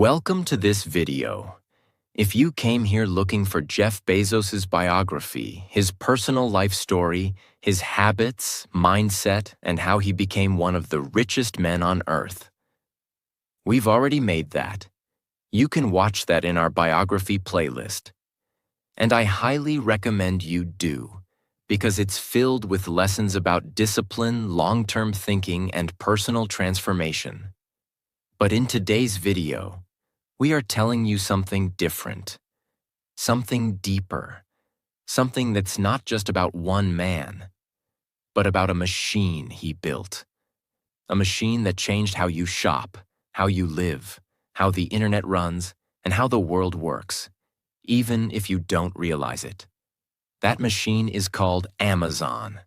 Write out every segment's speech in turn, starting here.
Welcome to this video. If you came here looking for Jeff Bezos's biography, his personal life story, his habits, mindset, and how he became one of the richest men on Earth, we've already made that. You can watch that in our biography playlist. And I highly recommend you do, because it's filled with lessons about discipline, long-term thinking, and personal transformation. But in today's video, we are telling you something different, something deeper, something that's not just about one man, but about a machine he built. A machine that changed how you shop, how you live, how the internet runs, and how the world works, even if you don't realize it. That machine is called Amazon.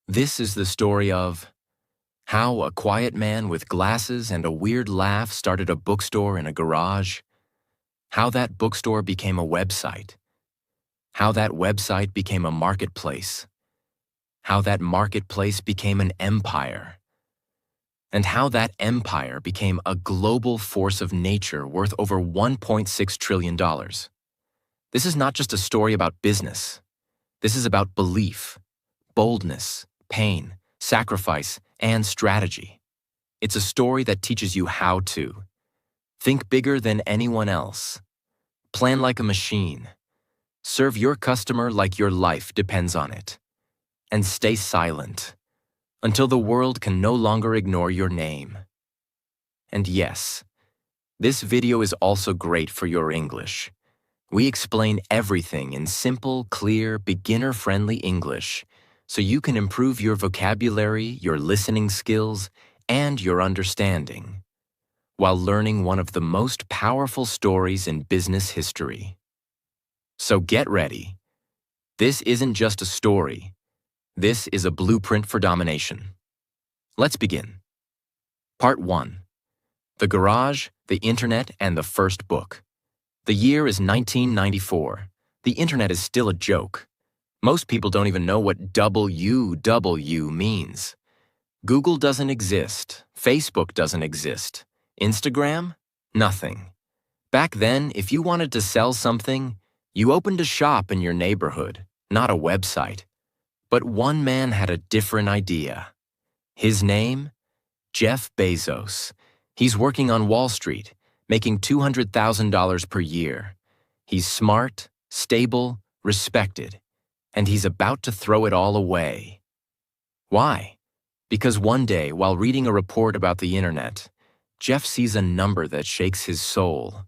This is the story of how a quiet man with glasses and a weird laugh started a bookstore in a garage, how that bookstore became a website, how that website became a marketplace, how that marketplace became an empire, and how that empire became a global force of nature worth over $1.6 trillion. This is not just a story about business. This is about belief, boldness, pain, sacrifice, and strategy. It's a story that teaches you how to think bigger than anyone else, plan like a machine, serve your customer like your life depends on it, and stay silent until the world can no longer ignore your name. And yes, this video is also great for your English. We explain everything in simple, clear, beginner-friendly English, so you can improve your vocabulary, your listening skills, and your understanding, while learning one of the most powerful stories in business history. So get ready. This isn't just a story. This is a blueprint for domination. Let's begin. Part 1. The Garage, the Internet, and the First Book. The year is 1994. The Internet is still a joke. Most people don't even know what WW means. Google doesn't exist. Facebook doesn't exist. Instagram? Nothing. Back then, if you wanted to sell something, you opened a shop in your neighborhood, not a website. But one man had a different idea. His name? Jeff Bezos. He's working on Wall Street, making $200,000 per year. He's smart, stable, respected. And he's about to throw it all away. Why? Because one day, while reading a report about the internet, Jeff sees a number that shakes his soul.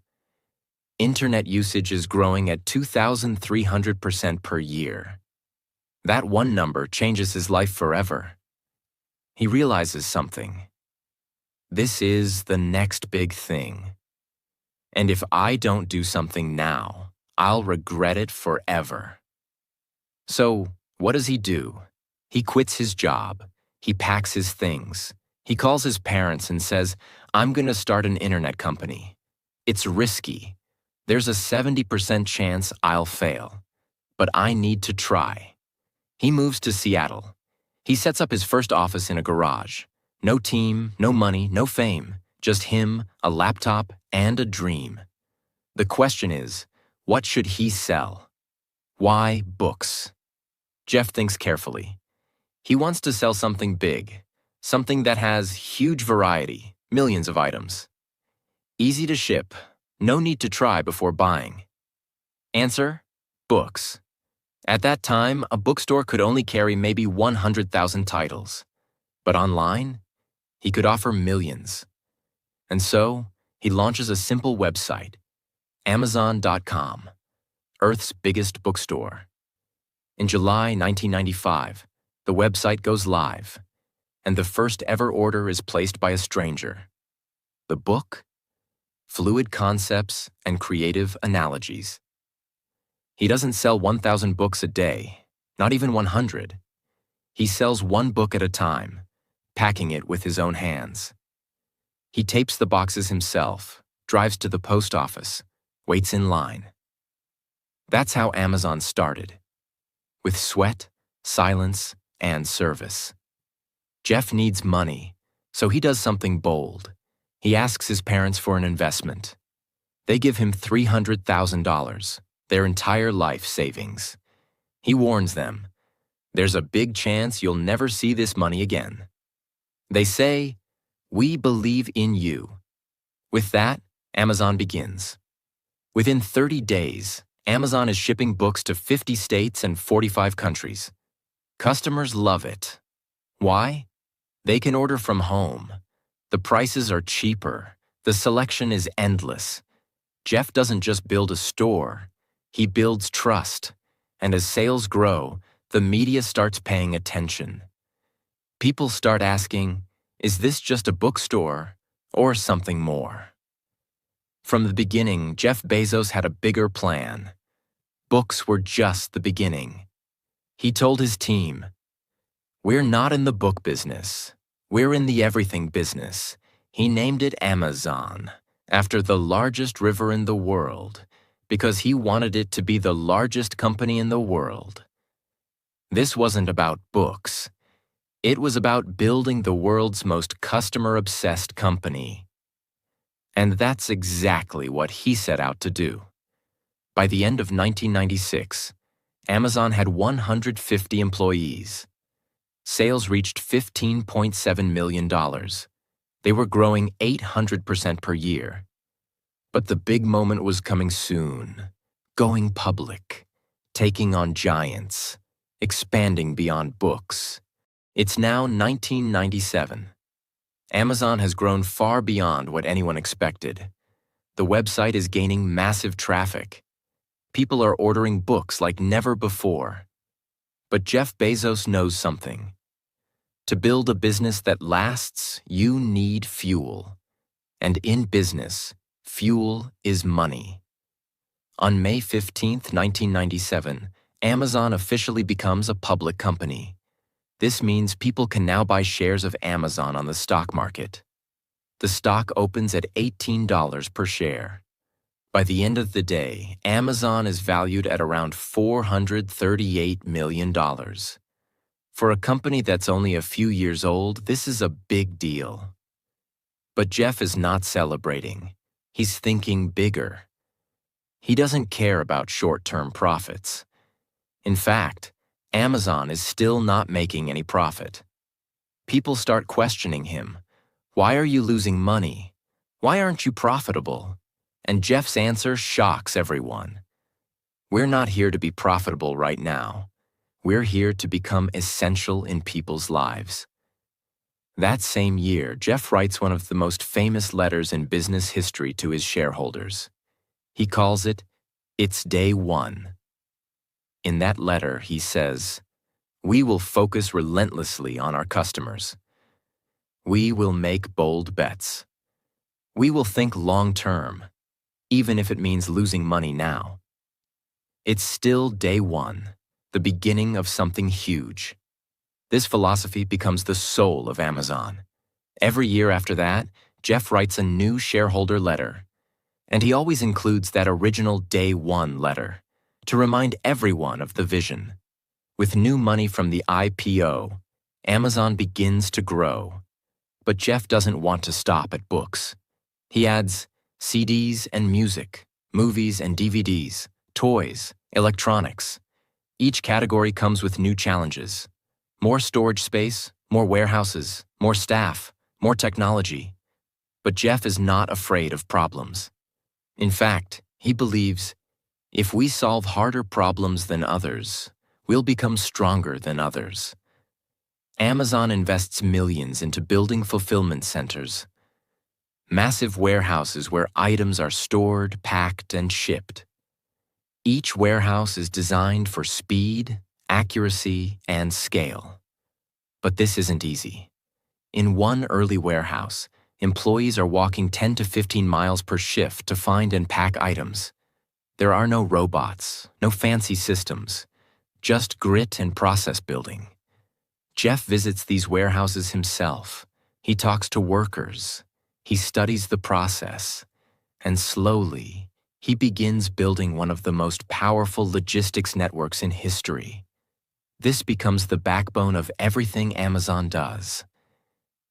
Internet usage is growing at 2,300% per year. That one number changes his life forever. He realizes something. This is the next big thing. And if I don't do something now, I'll regret it forever. So, what does he do? He quits his job. He packs his things. He calls his parents and says, "I'm going to start an internet company. It's risky. There's a 70% chance I'll fail. But I need to try." He moves to Seattle. He sets up his first office in a garage. No team, no money, no fame. Just him, a laptop, and a dream. The question is, what should he sell? Why books? Jeff thinks carefully. He wants to sell something big, something that has huge variety, millions of items. Easy to ship, no need to try before buying. Answer: books. At that time, a bookstore could only carry maybe 100,000 titles. But online, he could offer millions. And so, he launches a simple website, Amazon.com, Earth's biggest bookstore. In July 1995, the website goes live, and the first ever order is placed by a stranger. The book? Fluid Concepts and Creative Analogies. He doesn't sell 1,000 books a day, not even 100. He sells one book at a time, packing it with his own hands. He tapes the boxes himself, drives to the post office, waits in line. That's how Amazon started. With sweat, silence, and service. Jeff needs money, so he does something bold. He asks his parents for an investment. They give him $300,000, their entire life savings. He warns them, "There's a big chance you'll never see this money again." They say, "We believe in you." With that, Amazon begins. Within 30 days, Amazon is shipping books to 50 states and 45 countries. Customers love it. Why? They can order from home. The prices are cheaper. The selection is endless. Jeff doesn't just build a store. He builds trust. And as sales grow, the media starts paying attention. People start asking, is this just a bookstore or something more? From the beginning, Jeff Bezos had a bigger plan. Books were just the beginning. He told his team, "We're not in the book business. We're in the everything business." He named it Amazon, after the largest river in the world, because he wanted it to be the largest company in the world. This wasn't about books. It was about building the world's most customer-obsessed company. And that's exactly what he set out to do. By the end of 1996, Amazon had 150 employees. Sales reached $15.7 million. They were growing 800% per year. But the big moment was coming soon. Going public, taking on giants, expanding beyond books. It's now 1997. Amazon has grown far beyond what anyone expected. The website is gaining massive traffic. People are ordering books like never before. But Jeff Bezos knows something. To build a business that lasts, you need fuel. And in business, fuel is money. On May 15, 1997, Amazon officially becomes a public company. This means people can now buy shares of Amazon on the stock market. The stock opens at $18 per share. By the end of the day, Amazon is valued at around $438 million. For a company that's only a few years old, this is a big deal. But Jeff is not celebrating. He's thinking bigger. He doesn't care about short-term profits. In fact, Amazon is still not making any profit. People start questioning him. Why are you losing money? Why aren't you profitable? And Jeff's answer shocks everyone. We're not here to be profitable right now. We're here to become essential in people's lives. That same year, Jeff writes one of the most famous letters in business history to his shareholders. He calls it, "It's Day One." In that letter, he says, "We will focus relentlessly on our customers. We will make bold bets. We will think long-term, even if it means losing money now." It's still day one, the beginning of something huge. This philosophy becomes the soul of Amazon. Every year after that, Jeff writes a new shareholder letter, and he always includes that original Day One letter to remind everyone of the vision. With new money from the IPO, Amazon begins to grow. But Jeff doesn't want to stop at books. He adds CDs and music, movies and DVDs, toys, electronics. Each category comes with new challenges. More storage space, more warehouses, more staff, more technology. But Jeff is not afraid of problems. In fact, he believes, if we solve harder problems than others, we'll become stronger than others. Amazon invests millions into building fulfillment centers, massive warehouses where items are stored, packed, and shipped. Each warehouse is designed for speed, accuracy, and scale. But this isn't easy. In one early warehouse, employees are walking 10 to 15 miles per shift to find and pack items. There are no robots, no fancy systems, just grit and process building. Jeff visits these warehouses himself. He talks to workers. He studies the process. And slowly, he begins building one of the most powerful logistics networks in history. This becomes the backbone of everything Amazon does.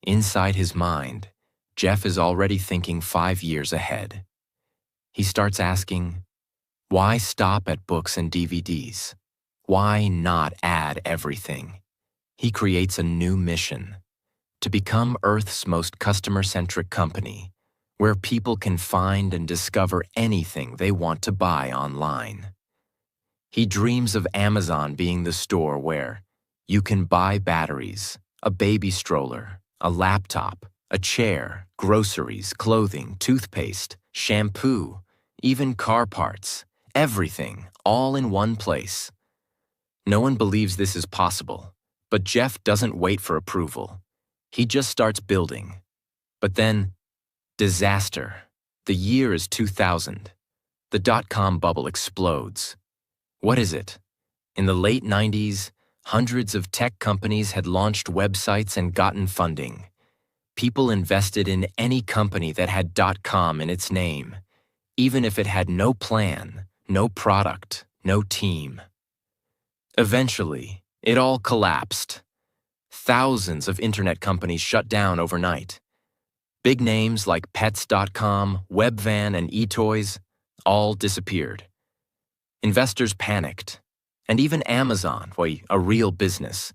Inside his mind, Jeff is already thinking 5 years ahead. He starts asking, why stop at books and DVDs? Why not add everything? He creates a new mission: to become Earth's most customer-centric company, where people can find and discover anything they want to buy online. He dreams of Amazon being the store where you can buy batteries, a baby stroller, a laptop, a chair, groceries, clothing, toothpaste, shampoo, even car parts, everything, all in one place. No one believes this is possible, but Jeff doesn't wait for approval. He just starts building. But then, disaster. The year is 2000. The dot-com bubble explodes. What is it? In the late 90s, hundreds of tech companies had launched websites and gotten funding. People invested in any company that had .com in its name, even if it had no plan, no product, no team. Eventually, it all collapsed. Thousands of internet companies shut down overnight. Big names like Pets.com, Webvan, and eToys all disappeared. Investors panicked, and even Amazon, a real business,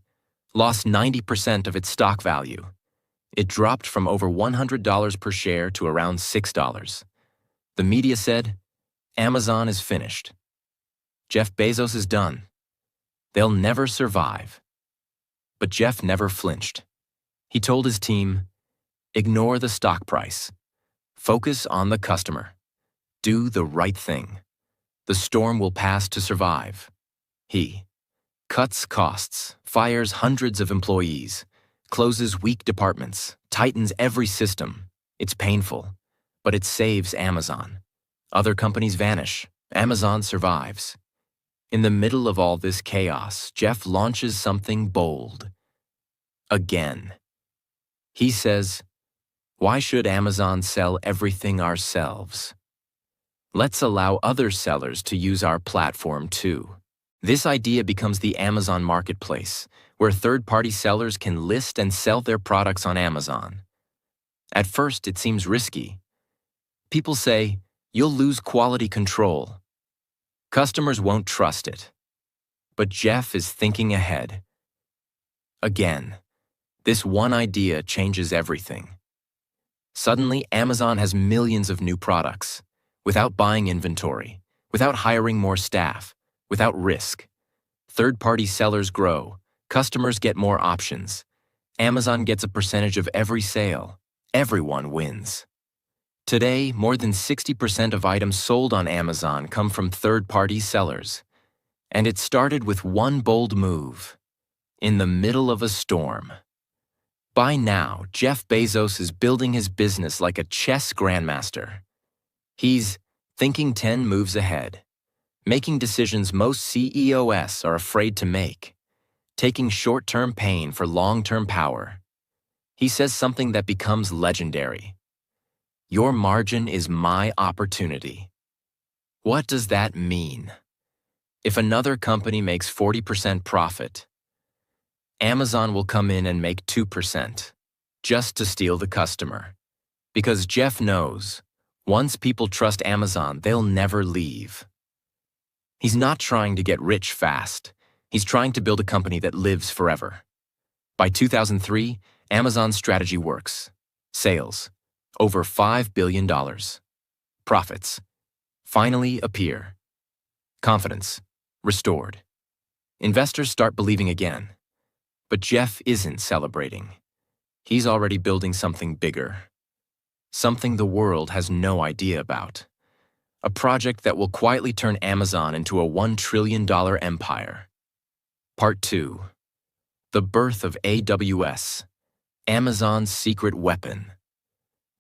lost 90% of its stock value. It dropped from over $100 per share to around $6. The media said, Amazon is finished. Jeff Bezos is done. They'll never survive. But Jeff never flinched. He told his team, ignore the stock price. Focus on the customer. Do the right thing. The storm will pass to survive. He cuts costs, fires hundreds of employees, closes weak departments, tightens every system. It's painful, but it saves Amazon. Other companies vanish. Amazon survives. In the middle of all this chaos, Jeff launches something bold. Again. He says, why should Amazon sell everything ourselves? Let's allow other sellers to use our platform too. This idea becomes the Amazon Marketplace, where third-party sellers can list and sell their products on Amazon. At first, it seems risky. People say, you'll lose quality control. Customers won't trust it. But Jeff is thinking ahead. Again, this one idea changes everything. Suddenly, Amazon has millions of new products, without buying inventory, without hiring more staff, without risk. Third-party sellers grow, customers get more options. Amazon gets a percentage of every sale. Everyone wins. Today, more than 60% of items sold on Amazon come from third-party sellers. And it started with one bold move. In the middle of a storm. By now, Jeff Bezos is building his business like a chess grandmaster. He's thinking 10 moves ahead, making decisions most CEOs are afraid to make, taking short-term pain for long-term power. He says something that becomes legendary. Your margin is my opportunity. What does that mean? If another company makes 40% profit, Amazon will come in and make 2%, just to steal the customer. Because Jeff knows, once people trust Amazon, they'll never leave. He's not trying to get rich fast. He's trying to build a company that lives forever. By 2003, Amazon's strategy works. Sales, over $5 billion. Profits, finally appear. Confidence, restored. Investors start believing again. But Jeff isn't celebrating. He's already building something bigger. Something the world has no idea about. A project that will quietly turn Amazon into a $1 trillion empire. Part 2. The birth of AWS, Amazon's secret weapon.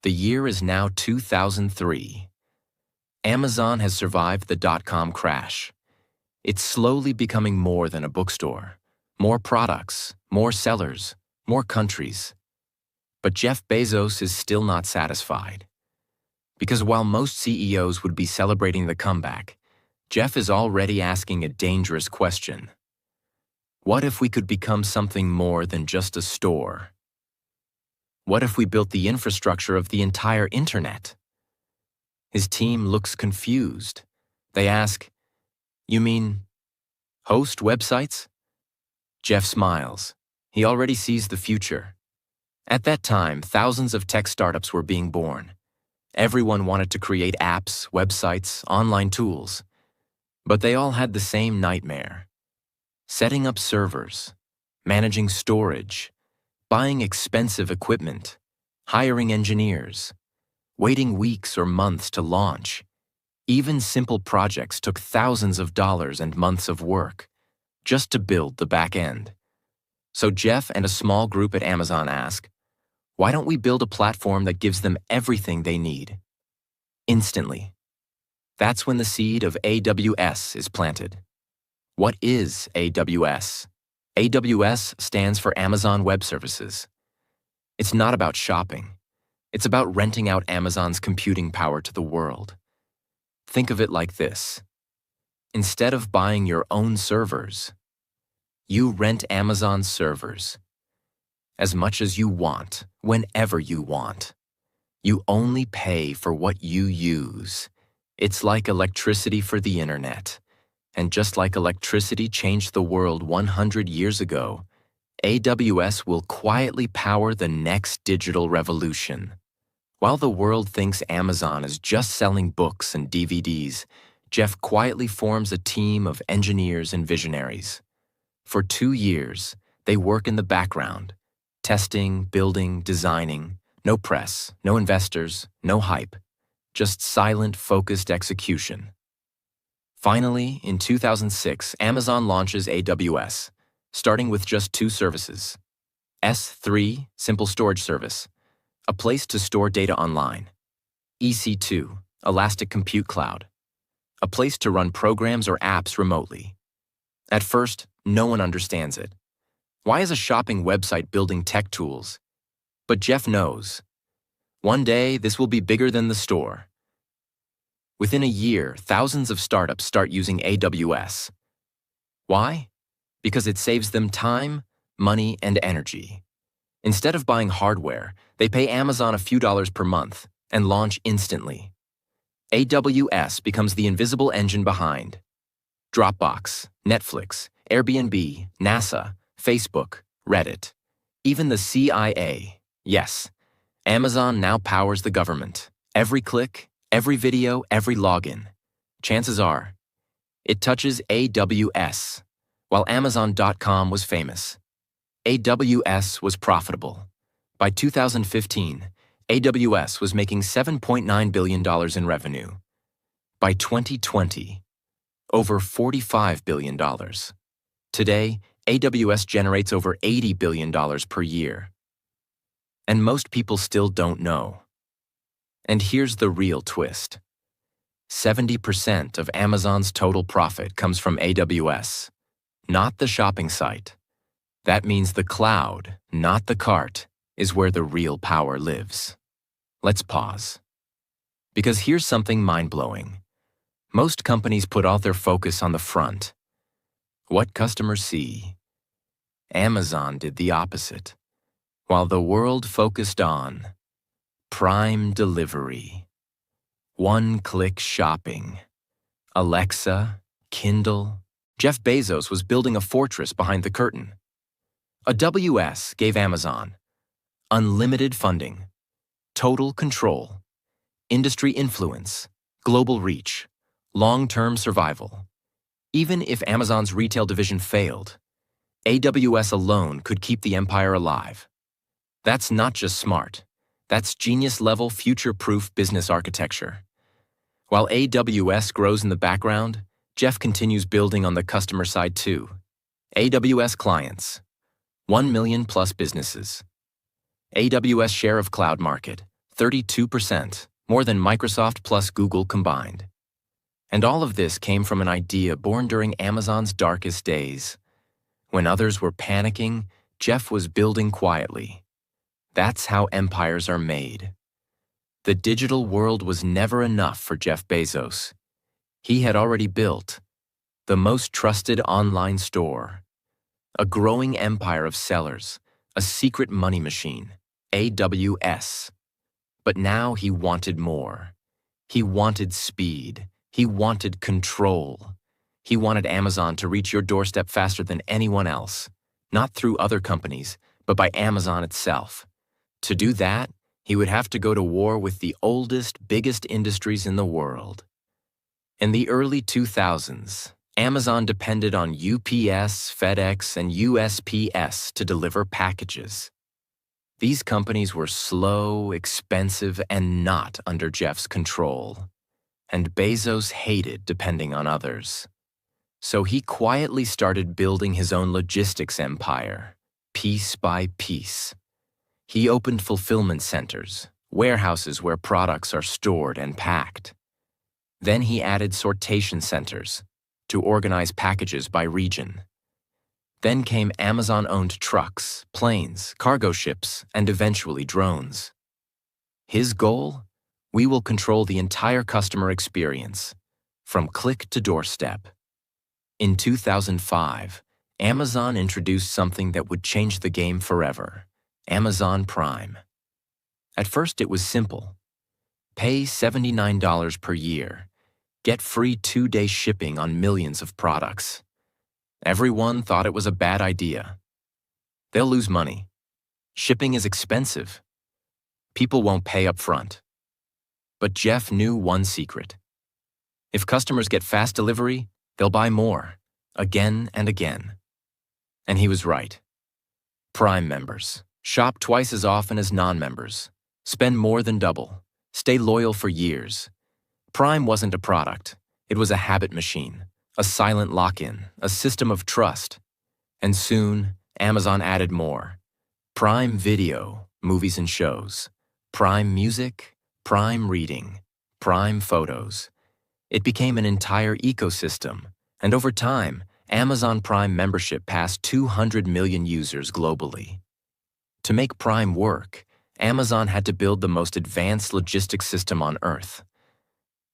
The year is now 2003. Amazon has survived the dot-com crash. It's slowly becoming more than a bookstore. More products, more sellers, more countries. But Jeff Bezos is still not satisfied. Because while most CEOs would be celebrating the comeback, Jeff is already asking a dangerous question. What if we could become something more than just a store? What if we built the infrastructure of the entire internet? His team looks confused. They ask, "You mean host websites?" Jeff smiles. He already sees the future. At that time, thousands of tech startups were being born. Everyone wanted to create apps, websites, online tools. But they all had the same nightmare: setting up servers, managing storage, buying expensive equipment, hiring engineers, waiting weeks or months to launch. Even simple projects took thousands of dollars and months of work just to build the back end. So Jeff and a small group at Amazon ask, why don't we build a platform that gives them everything they need instantly? That's when the seed of AWS is planted. What is AWS? AWS stands for Amazon Web Services. It's not about shopping. It's about renting out Amazon's computing power to the world. Think of it like this. Instead of buying your own servers, you rent Amazon's servers. As much as you want, whenever you want. You only pay for what you use. It's like electricity for the internet. And just like electricity changed the world 100 years ago, AWS will quietly power the next digital revolution. While the world thinks Amazon is just selling books and DVDs, Jeff quietly forms a team of engineers and visionaries. For 2 years, they work in the background, testing, building, designing. No press, no investors, no hype. Just silent, focused execution. Finally, in 2006, Amazon launches AWS, starting with just 2 services. S3, Simple Storage Service, a place to store data online. EC2, Elastic Compute Cloud, a place to run programs or apps remotely. At first, no one understands it. Why is a shopping website building tech tools? But Jeff knows. One day, this will be bigger than the store. Within a year, thousands of startups start using AWS. Why? Because it saves them time, money, and energy. Instead of buying hardware, they pay Amazon a few dollars per month and launch instantly. AWS becomes the invisible engine behind Dropbox, Netflix, Airbnb, NASA, Facebook, Reddit, even the CIA. Yes, Amazon now powers the government. Every click, every video, every login. Chances are, it touches AWS, while Amazon.com was famous. AWS was profitable. By 2015, AWS was making $7.9 billion in revenue. By 2020, over $45 billion. Today, AWS generates over $80 billion per year. And most people still don't know. And here's the real twist. 70% of Amazon's total profit comes from AWS, not the shopping site. That means the cloud, not the cart, is where the real power lives. Let's pause. Because here's something mind-blowing. Most companies put all their focus on the front. What customers see. Amazon did the opposite. While the world focused on Prime delivery, one-click shopping, Alexa, Kindle, Jeff Bezos was building a fortress behind the curtain. AWS gave Amazon unlimited funding, total control, industry influence, global reach, long-term survival. Even if Amazon's retail division failed, AWS alone could keep the empire alive. That's not just smart. That's genius-level, future-proof business architecture. While AWS grows in the background, Jeff continues building on the customer side too. AWS clients, 1 million plus businesses. AWS share of cloud market, 32%, more than Microsoft plus Google combined. And all of this came from an idea born during Amazon's darkest days. When others were panicking, Jeff was building quietly. That's how empires are made. The digital world was never enough for Jeff Bezos. He had already built the most trusted online store, a growing empire of sellers, a secret money machine, AWS. But now he wanted more. He wanted speed. He wanted control. He wanted Amazon to reach your doorstep faster than anyone else, not through other companies, but by Amazon itself. To do that, he would have to go to war with the oldest, biggest industries in the world. In the early 2000s, Amazon depended on UPS, FedEx, and USPS to deliver packages. These companies were slow, expensive, and not under Jeff's control. And Bezos hated depending on others. So he quietly started building his own logistics empire, piece by piece. He opened fulfillment centers, warehouses where products are stored and packed. Then he added sortation centers to organize packages by region. Then came Amazon-owned trucks, planes, cargo ships, and eventually drones. His goal? We will control the entire customer experience, from click to doorstep. In 2005, Amazon introduced something that would change the game forever: Amazon Prime. At first, it was simple. Pay $79 per year. Get free 2-day shipping on millions of products. Everyone thought it was a bad idea. They'll lose money. Shipping is expensive. People won't pay up front. But Jeff knew one secret. If customers get fast delivery, they'll buy more, again and again. And he was right. Prime members shop twice as often as non-members, spend more than double, stay loyal for years. Prime wasn't a product. It was a habit machine, a silent lock-in, a system of trust. And soon, Amazon added more. Prime Video, movies and shows. Prime Music, Prime Reading, Prime Photos. It became an entire ecosystem, and over time, Amazon Prime membership passed 200 million users globally. To make Prime work, Amazon had to build the most advanced logistics system on Earth.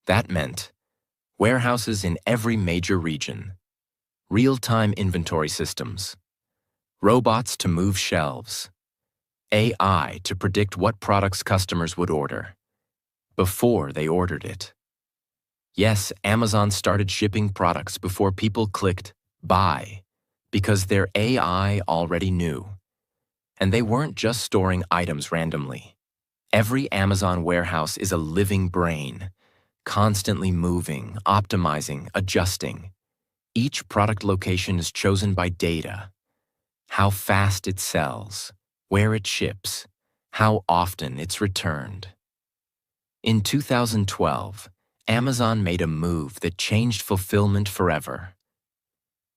That meant warehouses in every major region, real-time inventory systems, robots to move shelves, AI to predict what products customers would order before they ordered it. Yes, Amazon started shipping products before people clicked buy because their AI already knew. And they weren't just storing items randomly. Every Amazon warehouse is a living brain, constantly moving, optimizing, adjusting. Each product location is chosen by data: how fast it sells, where it ships, how often it's returned. In 2012, Amazon made a move that changed fulfillment forever.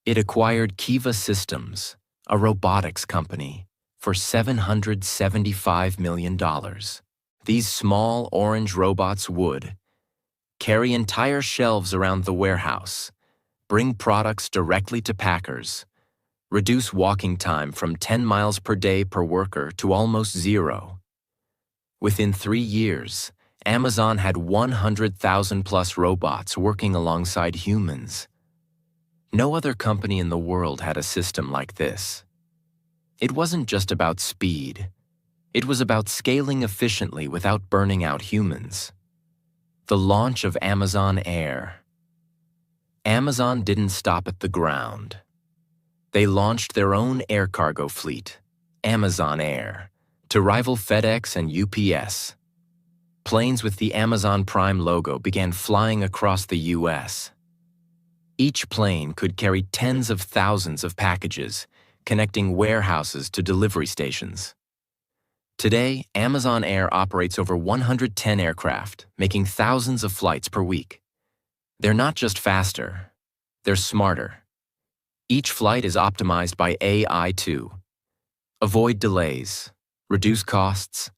It acquired Kiva Systems, a robotics company, for $775 million. These small orange robots would carry entire shelves around the warehouse, bring products directly to packers, reduce walking time from 10 miles per day per worker to almost 0. Within 3 years, Amazon had 100,000 plus robots working alongside humans. No other company in the world had a system like this. It wasn't just about speed. It was about scaling efficiently without burning out humans. The launch of Amazon Air. Amazon didn't stop at the ground. They launched their own air cargo fleet, Amazon Air, to rival FedEx and UPS. Planes with the Amazon Prime logo began flying across the U.S. Each plane could carry tens of thousands of packages, connecting warehouses to delivery stations. Today, Amazon Air operates over 110 aircraft, making thousands of flights per week. They're not just faster, they're smarter. Each flight is optimized by AI to avoid delays, reduce costs,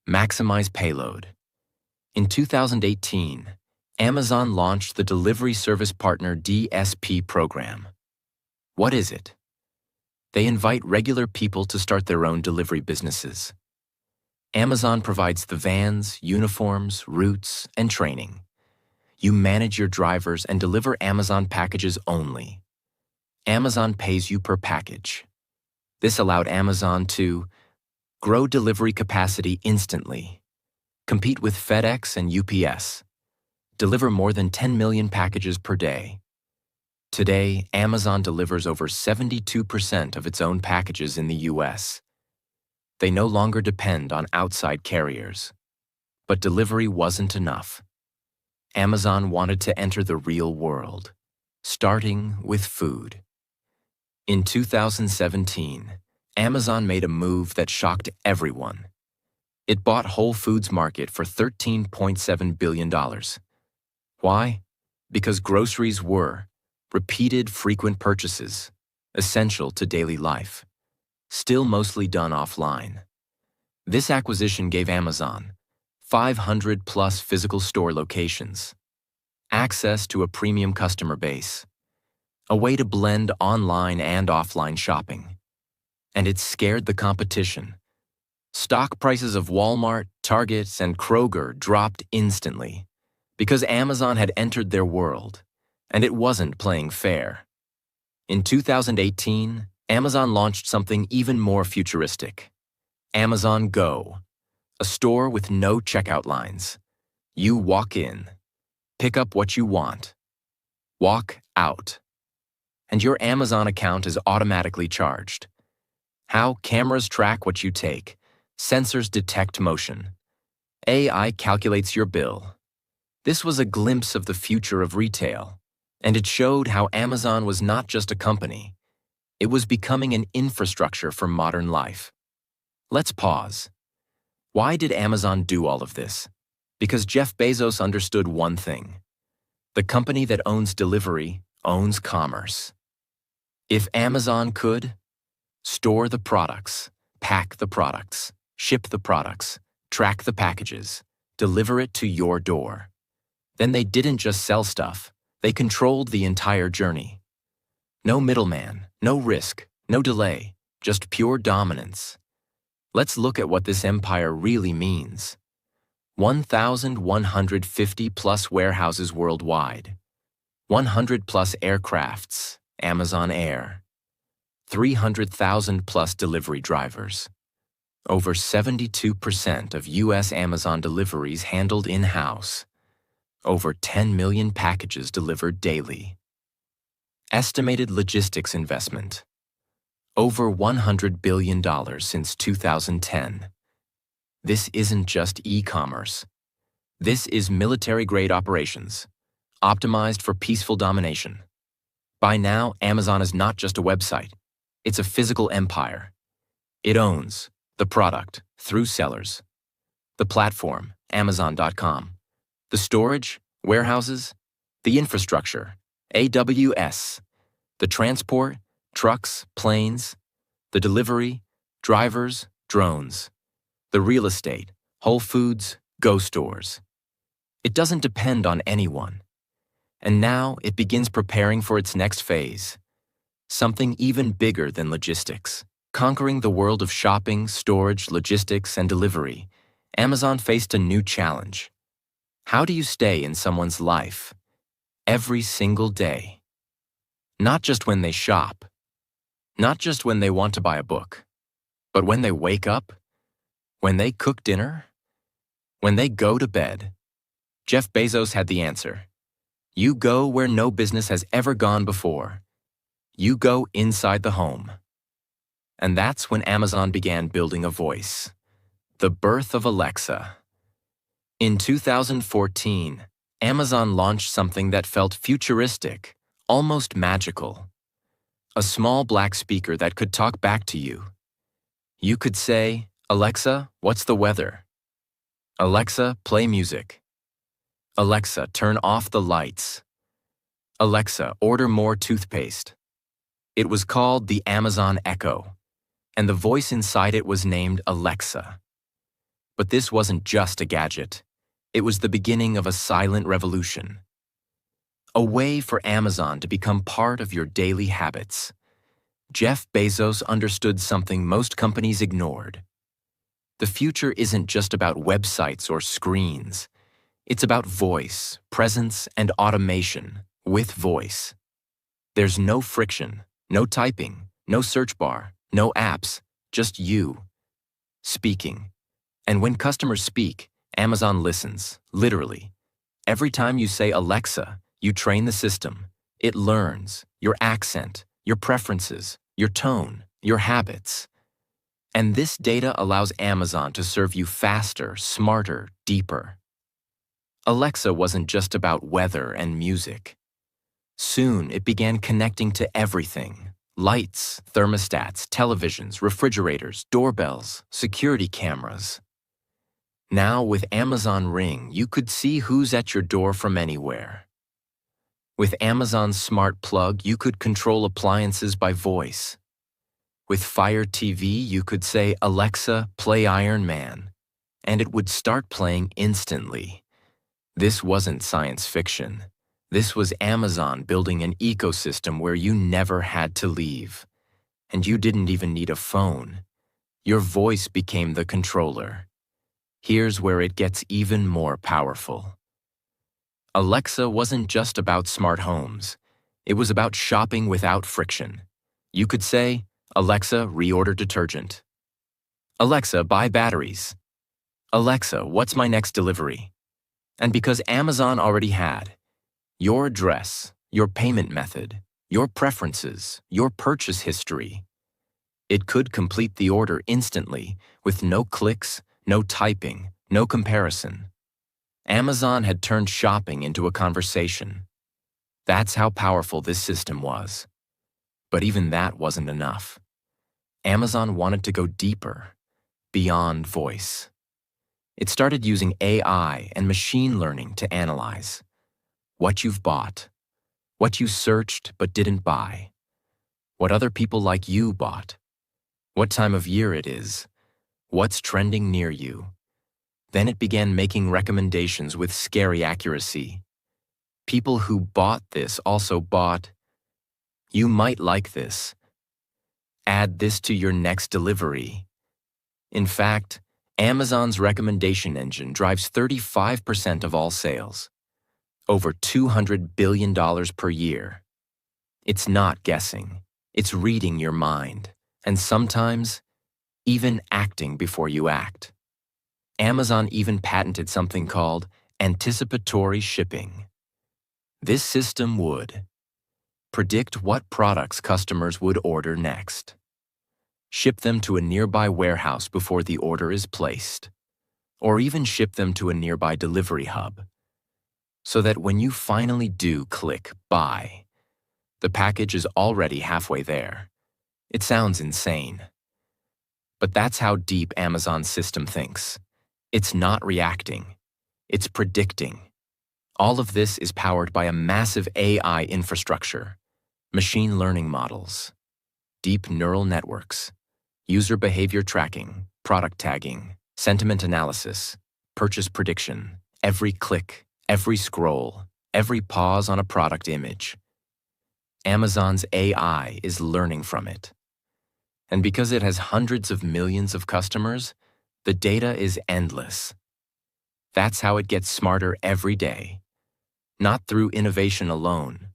maximize payload. In 2018, Amazon launched the Delivery Service Partner DSP program. What is it? They invite regular people to start their own delivery businesses. Amazon provides the vans, uniforms, routes, and training. You manage your drivers and deliver Amazon packages only. Amazon pays you per package. This allowed Amazon to grow delivery capacity instantly, compete with FedEx and UPS, deliver more than 10 million packages per day. Today, Amazon delivers over 72% of its own packages in the US. They no longer depend on outside carriers. But delivery wasn't enough. Amazon wanted to enter the real world, starting with food. In 2017, Amazon made a move that shocked everyone. It bought Whole Foods Market for $13.7 billion. Why? Because groceries were repeated, frequent purchases, essential to daily life, still mostly done offline. This acquisition gave Amazon 500-plus physical store locations, access to a premium customer base, a way to blend online and offline shopping. And it scared the competition. Stock prices of Walmart, Target, and Kroger dropped instantly because Amazon had entered their world, and it wasn't playing fair. In 2018, Amazon launched something even more futuristic: Amazon Go, a store with no checkout lines. You walk in, pick up what you want, walk out, and your Amazon account is automatically charged. How cameras track what you take, sensors detect motion, AI calculates your bill. This was a glimpse of the future of retail, and it showed how Amazon was not just a company. It was becoming an infrastructure for modern life. Let's pause. Why did Amazon do all of this? Because Jeff Bezos understood one thing: the company that owns delivery owns commerce. If Amazon could store the products, pack the products, ship the products, track the packages, deliver it to your door, then they didn't just sell stuff, they controlled the entire journey. No middleman, no risk, no delay, just pure dominance. Let's look at what this empire really means. 1,150-plus warehouses worldwide, 100-plus aircrafts, Amazon Air, 300,000-plus delivery drivers, over 72% of U.S. Amazon deliveries handled in-house, over 10 million packages delivered daily. Estimated logistics investment: over $100 billion since 2010. This isn't just e-commerce. This is military-grade operations, optimized for peaceful domination. By now, Amazon is not just a website. It's a physical empire. It owns the product through sellers, the platform, Amazon.com, the storage, warehouses, the infrastructure, AWS, the transport, trucks, planes, the delivery, drivers, drones, the real estate, Whole Foods, Go stores. It doesn't depend on anyone. And now it begins preparing for its next phase, something even bigger than logistics. Conquering the world of shopping, storage, logistics, and delivery, Amazon faced a new challenge. How do you stay in someone's life every single day? Not just when they shop, not just when they want to buy a book, but when they wake up, when they cook dinner, when they go to bed. Jeff Bezos had the answer. You go where no business has ever gone before. You go inside the home. And that's when Amazon began building a voice. The birth of Alexa. In 2014, Amazon launched something that felt futuristic, almost magical. A small black speaker that could talk back to you. You could say, "Alexa, what's the weather?" "Alexa, play music." "Alexa, turn off the lights." "Alexa, order more toothpaste." It was called the Amazon Echo, and the voice inside it was named Alexa. But this wasn't just a gadget. It was the beginning of a silent revolution. A way for Amazon to become part of your daily habits. Jeff Bezos understood something most companies ignored. The future isn't just about websites or screens. It's about voice, presence, and automation with voice. There's no friction, no typing, no search bar, no apps, just you speaking. And when customers speak, Amazon listens, literally. Every time you say Alexa, you train the system. It learns your accent, your preferences, your tone, your habits. And this data allows Amazon to serve you faster, smarter, deeper. Alexa wasn't just about weather and music. Soon, it began connecting to everything: lights, thermostats, televisions, refrigerators, doorbells, security cameras. Now, with Amazon Ring, you could see who's at your door from anywhere. With Amazon Smart Plug, you could control appliances by voice. With Fire TV, you could say, "Alexa, play Iron Man," and it would start playing instantly. This wasn't science fiction. This was Amazon building an ecosystem where you never had to leave. And you didn't even need a phone. Your voice became the controller. Here's where it gets even more powerful. Alexa wasn't just about smart homes. It was about shopping without friction. You could say, "Alexa, reorder detergent." "Alexa, buy batteries." "Alexa, what's my next delivery?" And because Amazon already had your address, your payment method, your preferences, your purchase history, it could complete the order instantly with no clicks, no typing, no comparison. Amazon had turned shopping into a conversation. That's how powerful this system was. But even that wasn't enough. Amazon wanted to go deeper, beyond voice. It started using AI and machine learning to analyze what you've bought, what you searched but didn't buy, what other people like you bought, what time of year it is, what's trending near you. Then it began making recommendations with scary accuracy. People who bought this also bought, "You might like this. Add this to your next delivery." In fact, Amazon's recommendation engine drives 35% of all sales, over $200 billion per year. It's not guessing. It's reading your mind, and sometimes even acting before you act. Amazon even patented something called anticipatory shipping. This system would predict what products customers would order next, ship them to a nearby warehouse before the order is placed, or even ship them to a nearby delivery hub, so that when you finally do click buy, the package is already halfway there. It sounds insane. But that's how deep Amazon's system thinks. It's not reacting. It's predicting. All of this is powered by a massive AI infrastructure, machine learning models, deep neural networks, user behavior tracking, product tagging, sentiment analysis, purchase prediction, every click, every scroll, every pause on a product image. Amazon's AI is learning from it. And because it has hundreds of millions of customers, the data is endless. That's how it gets smarter every day, not through innovation alone,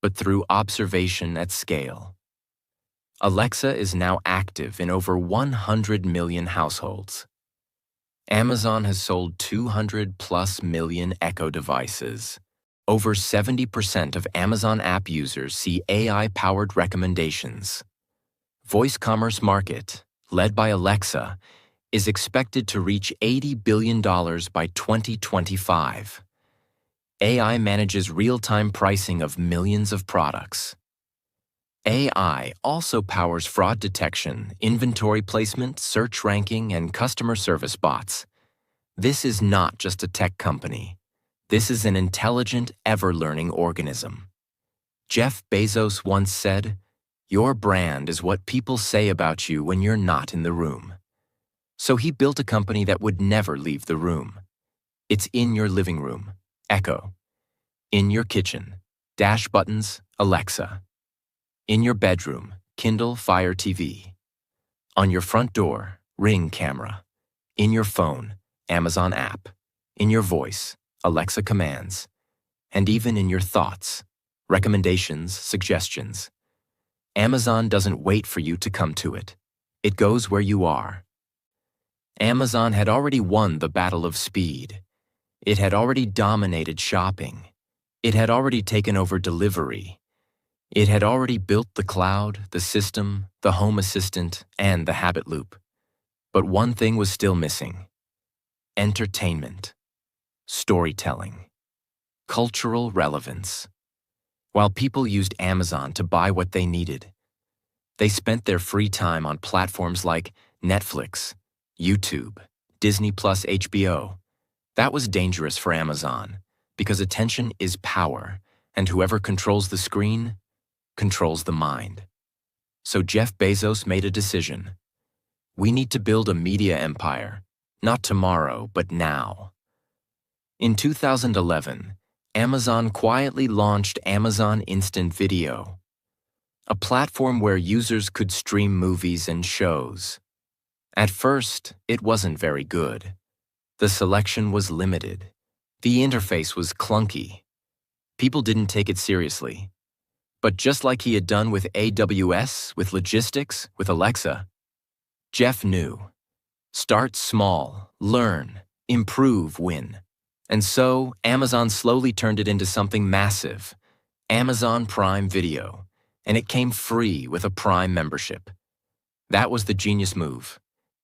but through observation at scale. Alexa is now active in over 100 million households. Amazon has sold 200+ million Echo devices. Over 70% of Amazon app users see AI-powered recommendations. Voice commerce market, led by Alexa, is expected to reach $80 billion by 2025. AI manages real-time pricing of millions of products. AI also powers fraud detection, inventory placement, search ranking, and customer service bots. This is not just a tech company. This is an intelligent, ever-learning organism. Jeff Bezos once said, "Your brand is what people say about you when you're not in the room." So he built a company that would never leave the room. It's in your living room, Echo. In your kitchen, dash buttons, Alexa. In your bedroom, Kindle Fire TV. On your front door, Ring camera. In your phone, Amazon app. In your voice, Alexa commands. And even in your thoughts, recommendations, suggestions. Amazon doesn't wait for you to come to it. It goes where you are. Amazon had already won the battle of speed. It had already dominated shopping. It had already taken over delivery. It had already built the cloud, the system, the home assistant, and the habit loop. But one thing was still missing: entertainment, storytelling, cultural relevance. While people used Amazon to buy what they needed, they spent their free time on platforms like Netflix, YouTube, Disney Plus, HBO. That was dangerous for Amazon because attention is power, and whoever controls the screen controls the mind. So Jeff Bezos made a decision. We need to build a media empire, not tomorrow, but now. In 2011, Amazon quietly launched Amazon Instant Video, a platform where users could stream movies and shows. At first, it wasn't very good. The selection was limited. The interface was clunky. People didn't take it seriously. But just like he had done with AWS, with logistics, with Alexa, Jeff knew: start small, learn, improve, win. And so, Amazon slowly turned it into something massive: Amazon Prime Video. And it came free with a Prime membership. That was the genius move.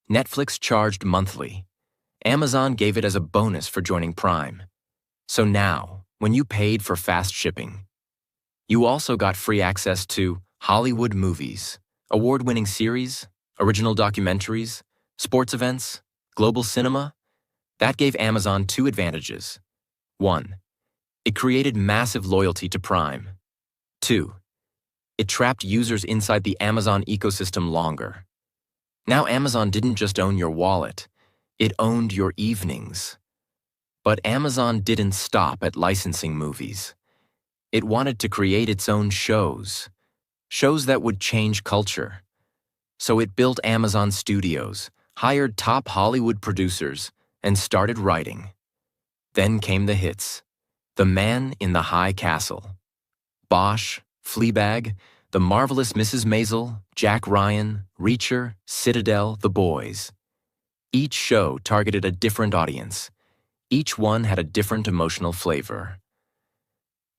Netflix charged monthly. Amazon gave it as a bonus for joining Prime. So now, when you paid for fast shipping, you also got free access to Hollywood movies, award-winning series, original documentaries, sports events, global cinema. That gave Amazon two advantages. 1. It created massive loyalty to Prime. 2. It trapped users inside the Amazon ecosystem longer. Now Amazon didn't just own your wallet, it owned your evenings. But Amazon didn't stop at licensing movies. It wanted to create its own shows that would change culture. So it built Amazon Studios, hired top Hollywood producers, and started writing. Then came the hits: The Man in the High Castle, Bosch, Fleabag, The Marvelous Mrs. Maisel, Jack Ryan, Reacher, Citadel, The Boys. Each show targeted a different audience. Each one had a different emotional flavor.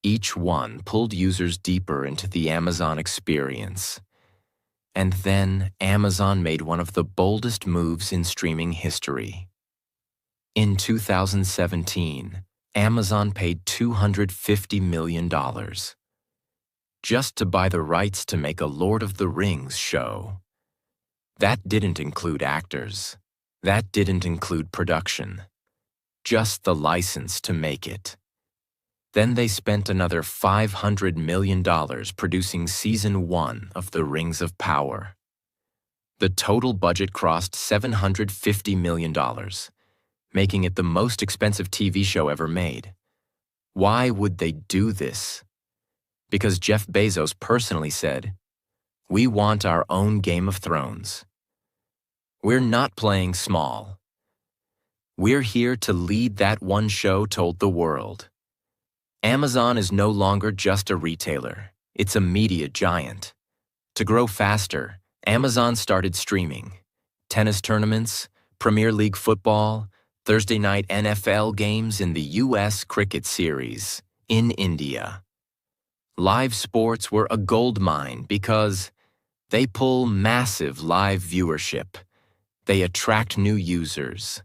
Each one pulled users deeper into the Amazon experience. And then Amazon made one of the boldest moves in streaming history. In 2017, Amazon paid $250 million just to buy the rights to make a Lord of the Rings show. That didn't include actors. That didn't include production. Just the license to make it. Then they spent another $500 million producing Season 1 of The Rings of Power. The total budget crossed $750 million, making it the most expensive TV show ever made. Why would they do this? Because Jeff Bezos personally said, "We want our own Game of Thrones. We're not playing small. We're here to lead that one show told the world." Amazon is no longer just a retailer. It's a media giant. To grow faster, Amazon started streaming. Tennis tournaments, Premier League football, Thursday night NFL games in the US Cricket Series, in India. Live sports were a gold mine because they pull massive live viewership. They attract new users.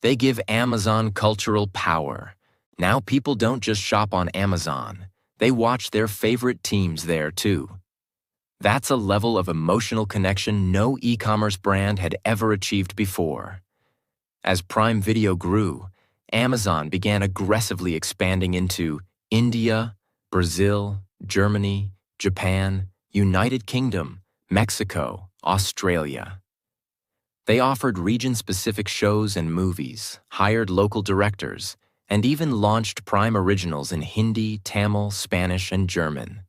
They give Amazon cultural power. Now people don't just shop on Amazon. They watch their favorite teams there too. That's a level of emotional connection no e-commerce brand had ever achieved before. As Prime Video grew, Amazon began aggressively expanding into India, Brazil, Germany, Japan, United Kingdom, Mexico, Australia. They offered region-specific shows and movies, hired local directors, and even launched Prime originals in Hindi, Tamil, Spanish, and German.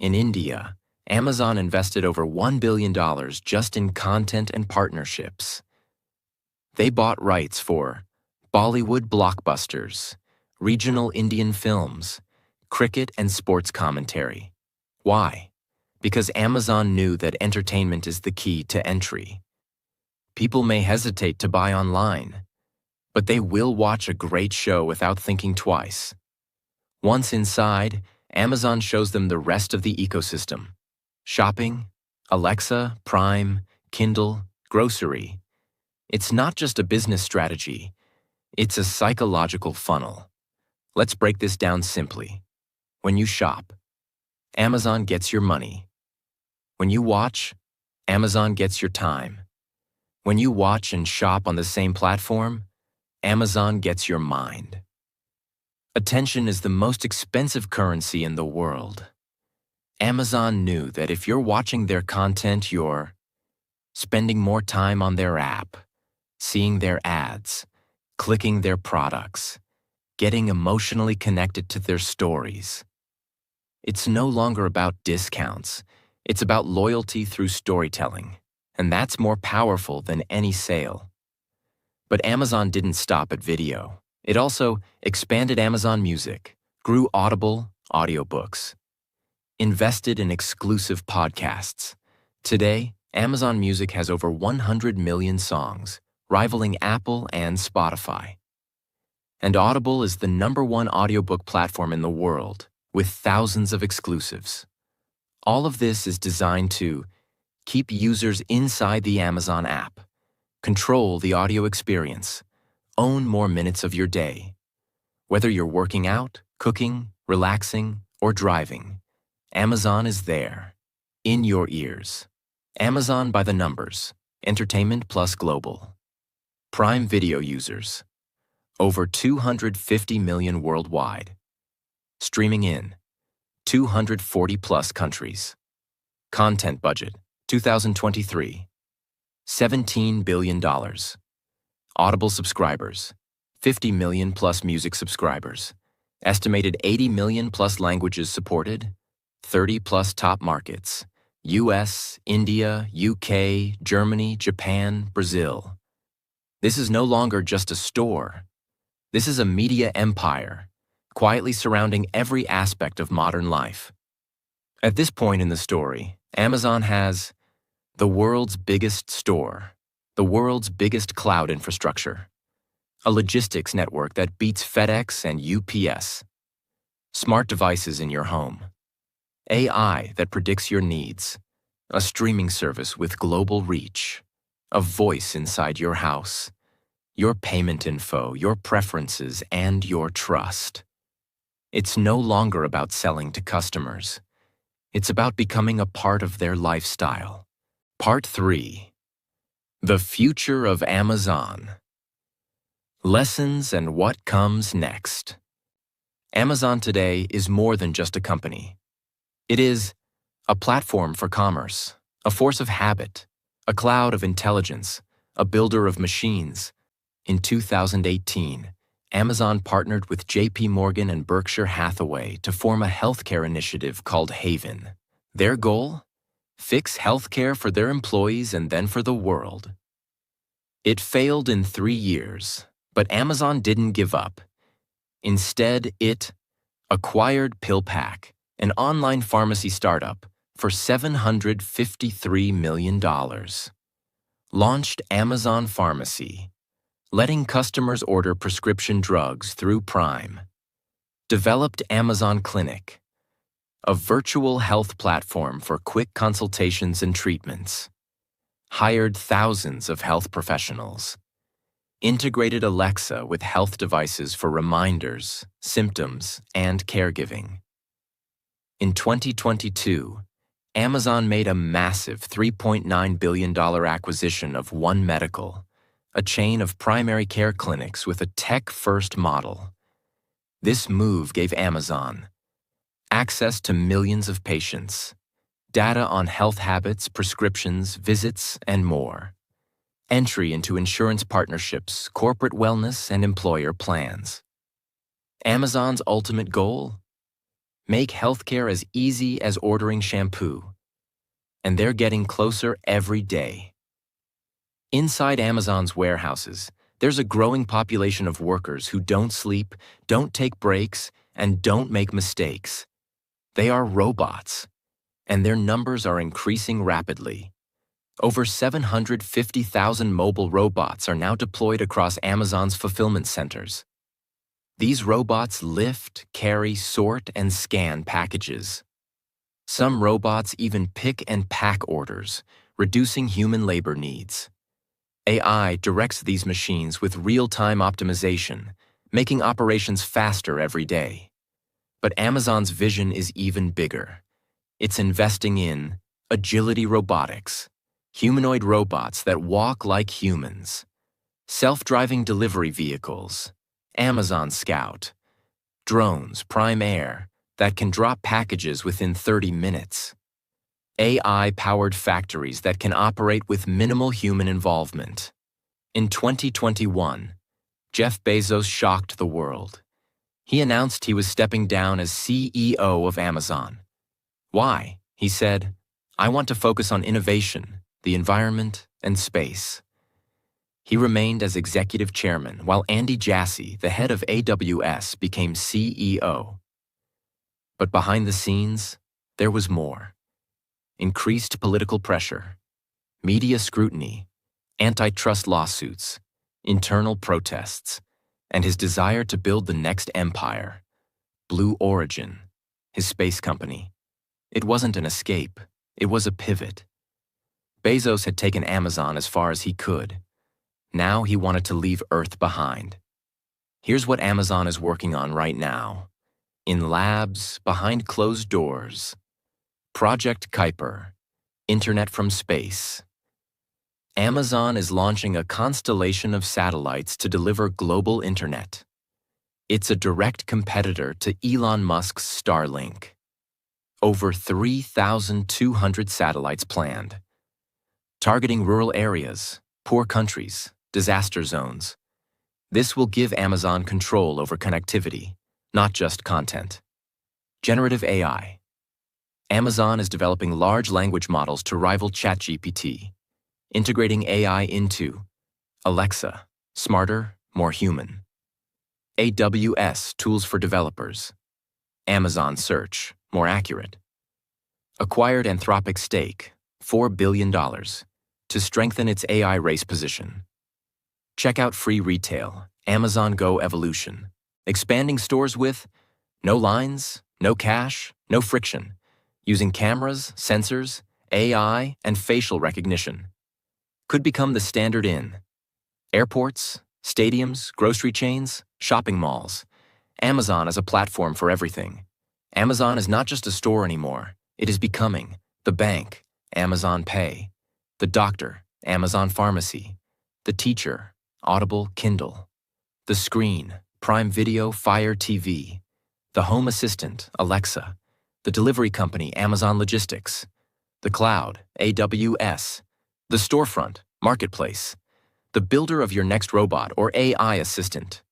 In India, Amazon invested over $1 billion just in content and partnerships. They bought rights for Bollywood blockbusters, regional Indian films, cricket and sports commentary. Why? Because Amazon knew that entertainment is the key to entry. People may hesitate to buy online. but they will watch a great show without thinking twice. Once inside, Amazon shows them the rest of the ecosystem. Shopping, Alexa, Prime, Kindle, grocery. It's not just a business strategy, it's a psychological funnel. Let's break this down simply. When you shop, Amazon gets your money. When you watch, Amazon gets your time. When you watch and shop on the same platform, Amazon gets your mind. Attention is the most expensive currency in the world. Amazon knew that if you're watching their content, you're spending more time on their app, seeing their ads, clicking their products, getting emotionally connected to their stories. It's no longer about discounts. It's about loyalty through storytelling, and that's more powerful than any sale. But Amazon didn't stop at video. It also expanded Amazon Music, grew Audible audiobooks, invested in exclusive podcasts. Today, Amazon Music has over 100 million songs, rivaling Apple and Spotify. And Audible is the #1 audiobook platform in the world, with thousands of exclusives. All of this is designed to keep users inside the Amazon app, control the audio experience, own more minutes of your day. Whether you're working out, cooking, relaxing, or driving, Amazon is there, in your ears. Amazon by the numbers, entertainment plus global. Prime Video users, over 250 million worldwide. Streaming in 240 plus countries. Content budget, 2023, $17 billion. Audible subscribers, 50 million plus music subscribers. Estimated 80 million plus languages supported, 30 plus top markets. US, India, UK, Germany, Japan, Brazil. This is no longer just a store. This is a media empire, quietly surrounding every aspect of modern life. At this point in the story, Amazon has the world's biggest store, the world's biggest cloud infrastructure, a logistics network that beats FedEx and UPS, smart devices in your home, AI that predicts your needs, a streaming service with global reach, a voice inside your house, your payment info, your preferences, and your trust. It's no longer about selling to customers. It's about becoming a part of their lifestyle. Part 3. The Future of Amazon. Lessons and what comes next. Amazon today is more than just a company. It is a platform for commerce, a force of habit, a cloud of intelligence, a builder of machines. In 2018, Amazon partnered with JP Morgan and Berkshire Hathaway to form a healthcare initiative called Haven. Their goal? Fix healthcare for their employees and then for the world. It failed in 3 years, but Amazon didn't give up. Instead, it acquired PillPack, an online pharmacy startup, for $753 million. Launched Amazon Pharmacy, letting customers order prescription drugs through Prime. Developed Amazon Clinic, a virtual health platform for quick consultations and treatments. Hired thousands of health professionals. Integrated Alexa with health devices for reminders, symptoms, and caregiving. In 2022, Amazon made a massive $3.9 billion acquisition of One Medical, a chain of primary care clinics with a tech-first model. This move gave Amazon access to millions of patients, data on health habits, prescriptions, visits, and more. Entry into insurance partnerships, corporate wellness, and employer plans. Amazon's ultimate goal? Make healthcare as easy as ordering shampoo. And they're getting closer every day. Inside Amazon's warehouses, there's a growing population of workers who don't sleep, don't take breaks, and don't make mistakes. They are robots, and their numbers are increasing rapidly. Over 750,000 mobile robots are now deployed across Amazon's fulfillment centers. These robots lift, carry, sort, and scan packages. Some robots even pick and pack orders, reducing human labor needs. AI directs these machines with real-time optimization, making operations faster every day. But Amazon's vision is even bigger. It's investing in agility robotics, humanoid robots that walk like humans, self-driving delivery vehicles, Amazon Scout, drones, Prime Air, that can drop packages within 30 minutes, AI-powered factories that can operate with minimal human involvement. In 2021, Jeff Bezos shocked the world. He announced he was stepping down as CEO of Amazon. Why? He said, "I want to focus on innovation, the environment, and space." He remained as executive chairman while Andy Jassy, the head of AWS, became CEO. But behind the scenes, there was more. Increased political pressure, media scrutiny, antitrust lawsuits, internal protests, and his desire to build the next empire, Blue Origin, his space company. It wasn't an escape, it was a pivot. Bezos had taken Amazon as far as he could. Now he wanted to leave Earth behind. Here's what Amazon is working on right now. In labs, behind closed doors. Project Kuiper, Internet from Space. Amazon is launching a constellation of satellites to deliver global internet. It's a direct competitor to Elon Musk's Starlink. Over 3,200 satellites planned, targeting rural areas, poor countries, disaster zones. This will give Amazon control over connectivity, not just content. Generative AI. Amazon is developing large language models to rival ChatGPT, integrating AI into Alexa, smarter, more human. AWS, tools for developers. Amazon Search, more accurate. Acquired Anthropic stake, $4 billion, to strengthen its AI race position. Checkout free retail, Amazon Go evolution. Expanding stores with no lines, no cash, no friction, using cameras, sensors, AI, and facial recognition. Could become the standard in airports, stadiums, grocery chains, shopping malls. Amazon as a platform for everything. Amazon is not just a store anymore. It is becoming the bank, Amazon Pay, the doctor, Amazon Pharmacy, the teacher, Audible, Kindle, the screen, Prime Video, Fire TV, the home assistant, Alexa, the delivery company, Amazon Logistics, the cloud, AWS, the storefront, Marketplace, the builder of your next robot or AI assistant.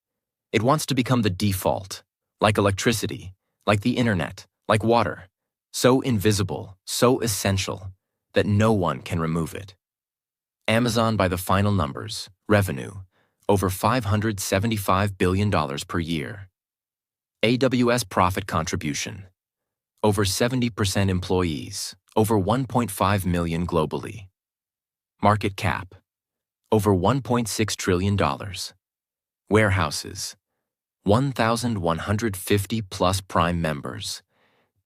It wants to become the default, like electricity, like the internet, like water, so invisible, so essential, that no one can remove it. Amazon, by the final numbers, revenue, over $575 billion per year. AWS profit contribution, over 70% employees, over 1.5 million globally. Market cap, over $1.6 trillion. Warehouses, 1,150 plus Prime members,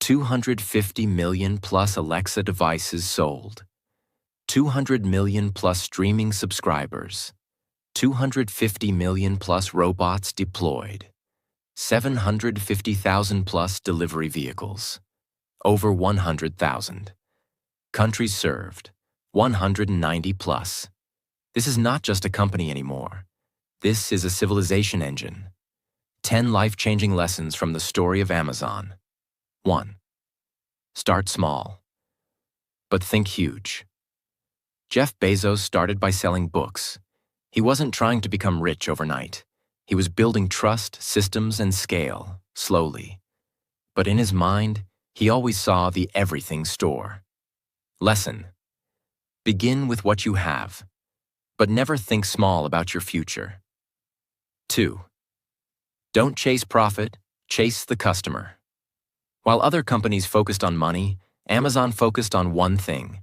250 million plus Alexa devices sold, 200 million plus streaming subscribers, 250 million plus robots deployed, 750,000 plus delivery vehicles, over 100,000. Countries served, 190 plus. This is not just a company anymore. This is a civilization engine. 10 life-changing lessons from the story of Amazon. 1. Start small, but think huge. Jeff Bezos started by selling books. He wasn't trying to become rich overnight. He was building trust, systems, and scale, slowly. But in his mind, he always saw the everything store. Lesson. Begin with what you have, but never think small about your future. 2. Don't chase profit, chase the customer. While other companies focused on money, Amazon focused on one thing: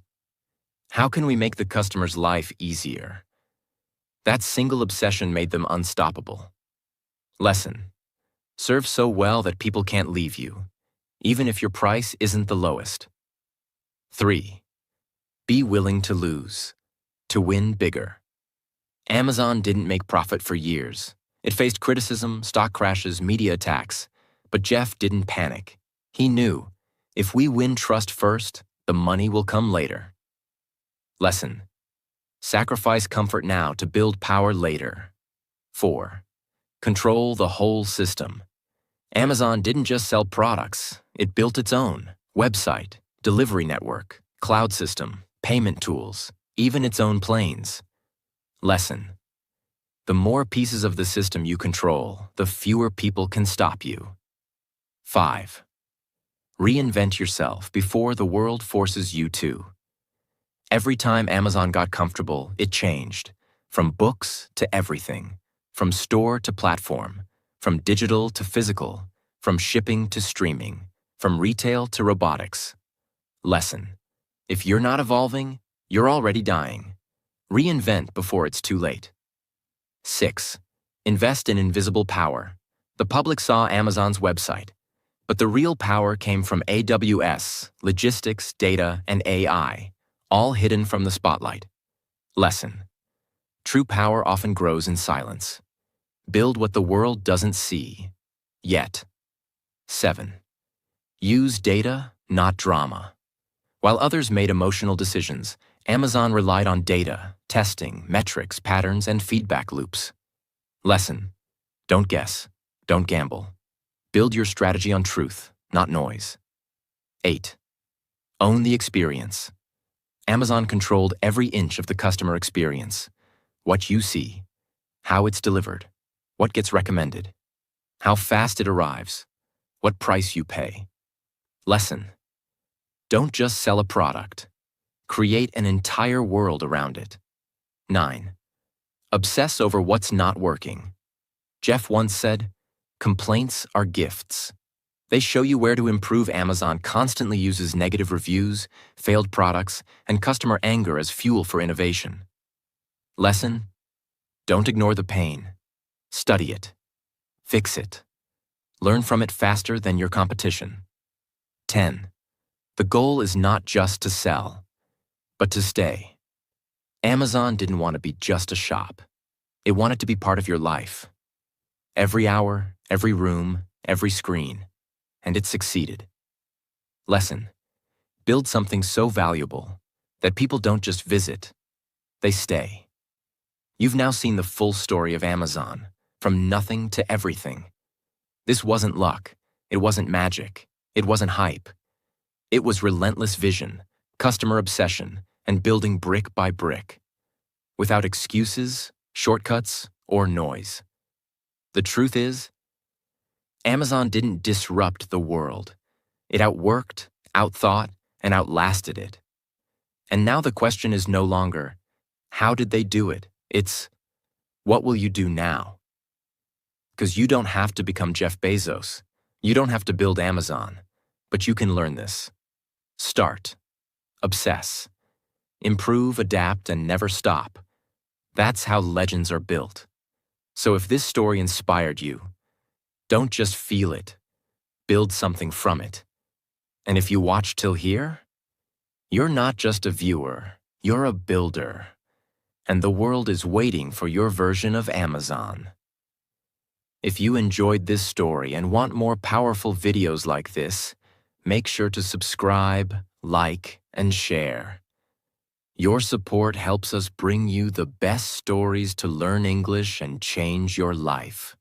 How can we make the customer's life easier? That single obsession made them unstoppable. Lesson: serve so well that people can't leave you, even if your price isn't the lowest. 3. Be willing to lose, to win bigger. Amazon didn't make profit for years. It faced criticism, stock crashes, media attacks. But Jeff didn't panic. He knew, if we win trust first, the money will come later. Lesson: sacrifice comfort now to build power later. 4. Control the whole system. Amazon didn't just sell products, it built its own website, delivery network, cloud system, payment tools, even its own planes. Lesson: the more pieces of the system you control, the fewer people can stop you. 5. Reinvent yourself before the world forces you to. Every time Amazon got comfortable, it changed. From books to everything. From store to platform. From digital to physical. From shipping to streaming. From retail to robotics. Lesson: if you're not evolving, you're already dying. Reinvent before it's too late. 6. Invest in invisible power. The public saw Amazon's website, but the real power came from AWS, logistics, data, and AI, all hidden from the spotlight. Lesson: true power often grows in silence. Build what the world doesn't see yet. 7. Use data, not drama. While others made emotional decisions, Amazon relied on data, testing, metrics, patterns, and feedback loops. Lesson: don't guess, don't gamble. Build your strategy on truth, not noise. 8. Own the experience. Amazon controlled every inch of the customer experience. What you see, how it's delivered, what gets recommended, how fast it arrives, what price you pay. Lesson: don't just sell a product. Create an entire world around it. 9. Obsess over what's not working. Jeff once said, complaints are gifts. They show you where to improve. Amazon constantly uses negative reviews, failed products, and customer anger as fuel for innovation. Lesson: don't ignore the pain. Study it. Fix it. Learn from it faster than your competition. 10. The goal is not just to sell, but to stay. Amazon didn't want to be just a shop. It wanted to be part of your life. Every hour, every room, every screen. And it succeeded. Lesson: build something so valuable that people don't just visit, they stay. You've now seen the full story of Amazon, from nothing to everything. This wasn't luck. It wasn't magic. It wasn't hype. It was relentless vision, customer obsession, and building brick by brick, without excuses, shortcuts, or noise. The truth is, Amazon didn't disrupt the world. It outworked, outthought, and outlasted it. And now the question is no longer, how did they do it? It's, what will you do now? Because you don't have to become Jeff Bezos. You don't have to build Amazon. But you can learn this. Start. Obsess. Improve, adapt, and never stop. That's how legends are built. So if this story inspired you, don't just feel it. Build something from it. And if you watched till here, you're not just a viewer, you're a builder. And the world is waiting for your version of Amazon. If you enjoyed this story and want more powerful videos like this, make sure to subscribe, like, and share. Your support helps us bring you the best stories to learn English and change your life.